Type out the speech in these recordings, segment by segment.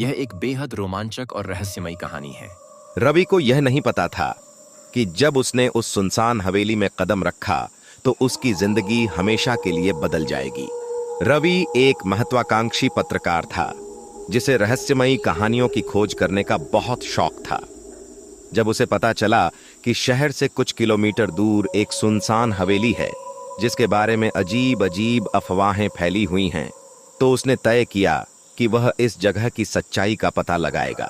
यह एक बेहद रोमांचक और रहस्यमयी कहानी है। रवि को यह नहीं पता था कि जब उसने उस सुनसान हवेली में कदम रखा तो उसकी जिंदगी हमेशा के लिए बदल जाएगी। रवि एक महत्वाकांक्षी पत्रकार था जिसे रहस्यमयी कहानियों की खोज करने का बहुत शौक था। जब उसे पता चला कि शहर से कुछ किलोमीटर दूर एक सुनसान हवेली है जिसके बारे में अजीब अजीब अफवाहें फैली हुई हैं, तो उसने तय किया कि वह इस जगह की सच्चाई का पता लगाएगा।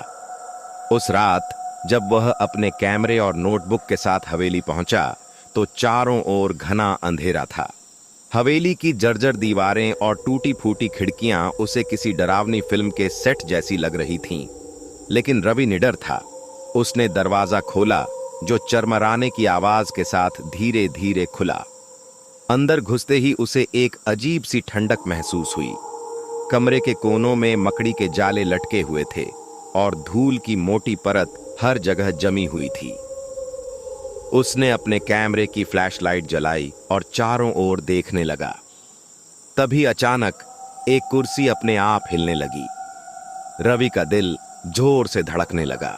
उस रात जब वह अपने कैमरे और नोटबुक के साथ हवेली पहुंचा तो चारों ओर घना अंधेरा था। हवेली की जर्जर दीवारें और टूटी फूटी खिड़कियां उसे किसी डरावनी फिल्म के सेट जैसी लग रही थीं, लेकिन रवि निडर था। उसने दरवाजा खोला जो चरमराने की आवाज के साथ धीरे धीरे खुला। अंदर घुसते ही उसे एक अजीब सी ठंडक महसूस हुई। कमरे के कोनों में मकड़ी के जाले लटके हुए थे और धूल की मोटी परत हर जगह जमी हुई थी। उसने अपने कैमरे की फ्लैशलाइट जलाई और चारों ओर देखने लगा। तभी अचानक एक कुर्सी अपने आप हिलने लगी। रवि का दिल जोर से धड़कने लगा।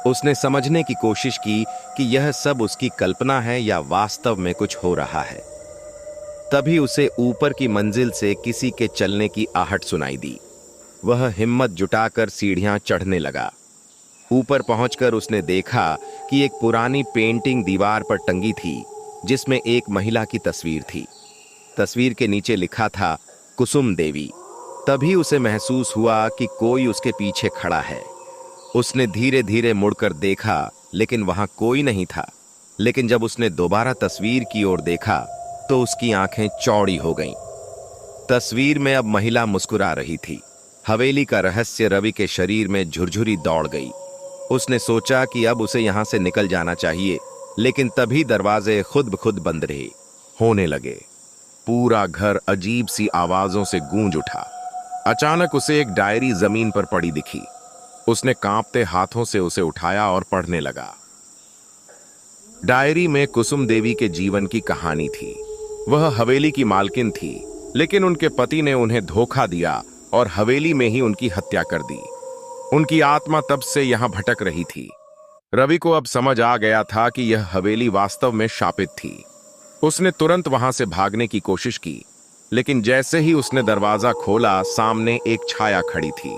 उसने समझने की कोशिश की कि यह सब उसकी कल्पना है या वास्तव में कुछ हो रहा है। तभी उसे ऊपर की मंजिल से किसी के चलने की आहट सुनाई दी। वह हिम्मत जुटाकर सीढ़ियां चढ़ने लगा। ऊपर पहुंचकर उसने देखा कि एक पुरानी पेंटिंग दीवार पर टंगी थी जिसमें एक महिला की तस्वीर थी। तस्वीर के नीचे लिखा था कुसुम देवी। तभी उसे महसूस हुआ कि कोई उसके पीछे खड़ा है। उसने धीरे धीरे मुड़कर देखा लेकिन वहां कोई नहीं था। लेकिन जब उसने दोबारा तस्वीर की ओर देखा तो उसकी आंखें चौड़ी हो गईं। तस्वीर में अब महिला मुस्कुरा रही थी। हवेली का रहस्य रवि के शरीर में झुरझुरी दौड़ गई। उसने सोचा कि अब उसे यहां से निकल जाना चाहिए, लेकिन तभी दरवाजे खुद ब खुद बंद रहे होने लगे। पूरा घर अजीब सी आवाजों से गूंज उठा। अचानक उसे एक डायरी जमीन पर पड़ी दिखी। उसने कांपते हाथों से उसे उठाया और पढ़ने लगा। डायरी में कुसुम देवी के जीवन की कहानी थी। वह हवेली की मालकिन थी, लेकिन उनके पति ने उन्हें धोखा दिया और हवेली में ही उनकी हत्या कर दी। उनकी आत्मा तब से यहां भटक रही थी। रवि को अब समझ आ गया था कि यह हवेली वास्तव में शापित थी। उसने तुरंत वहां से भागने की कोशिश की, लेकिन जैसे ही उसने दरवाजा खोला सामने एक छाया खड़ी थी।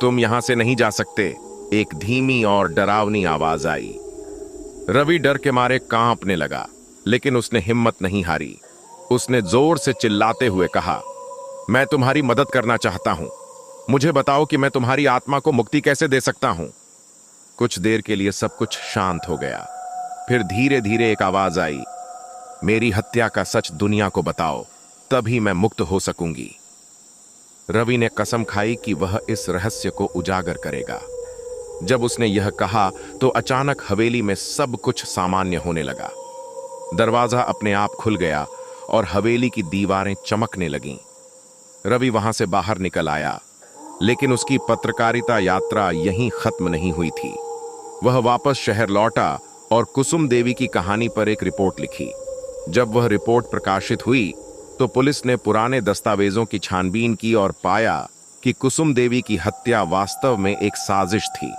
तुम यहां से नहीं जा सकते, एक धीमी और डरावनी आवाज आई। रवि डर के मारे कांपने लगा, लेकिन उसने हिम्मत नहीं हारी। उसने जोर से चिल्लाते हुए कहा, मैं तुम्हारी मदद करना चाहता हूं। मुझे बताओ कि मैं तुम्हारी आत्मा को मुक्ति कैसे दे सकता हूं। कुछ देर के लिए सब कुछ शांत हो गया। फिर धीरे धीरे एक आवाज आई, मेरी हत्या का सच दुनिया को बताओ, तभी मैं मुक्त हो सकूंगी। रवि ने कसम खाई कि वह इस रहस्य को उजागर करेगा। जब उसने यह कहा तो अचानक हवेली में सब कुछ सामान्य होने लगा। दरवाजा अपने आप खुल गया और हवेली की दीवारें चमकने लगीं। रवि वहां से बाहर निकल आया, लेकिन उसकी पत्रकारिता यात्रा यहीं खत्म नहीं हुई थी। वह वापस शहर लौटा और कुसुम देवी की कहानी पर एक रिपोर्ट लिखी। जब वह रिपोर्ट प्रकाशित हुई तो पुलिस ने पुराने दस्तावेजों की छानबीन की और पाया कि कुसुम देवी की हत्या वास्तव में एक साजिश थी।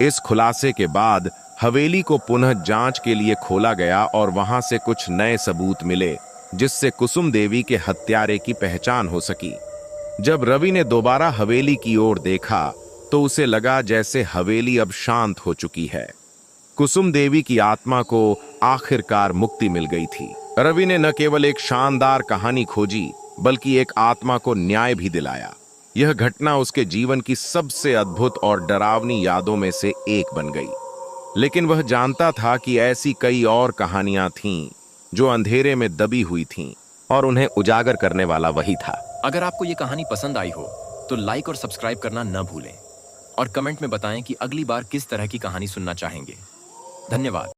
इस खुलासे के बाद हवेली को पुनः जांच के लिए खोला गया और वहां से कुछ नए सबूत मिले जिससे कुसुम देवी के हत्यारे की पहचान हो सकी। जब रवि ने दोबारा हवेली की ओर देखा तो उसे लगा जैसे हवेली अब शांत हो चुकी है। कुसुम देवी की आत्मा को आखिरकार मुक्ति मिल गई थी। रवि ने न केवल एक शानदार कहानी खोजी, बल्कि एक आत्मा को न्याय भी दिलाया। यह घटना उसके जीवन की सबसे अद्भुत और डरावनी यादों में से एक बन गई। लेकिन वह जानता था कि ऐसी कई और कहानियां थीं जो अंधेरे में दबी हुई थीं और उन्हें उजागर करने वाला वही था। अगर आपको ये कहानी पसंद आई हो तो लाइक और सब्सक्राइब करना न भूलें और कमेंट में बताएं कि अगली बार किस तरह की कहानी सुनना चाहेंगे। धन्यवाद।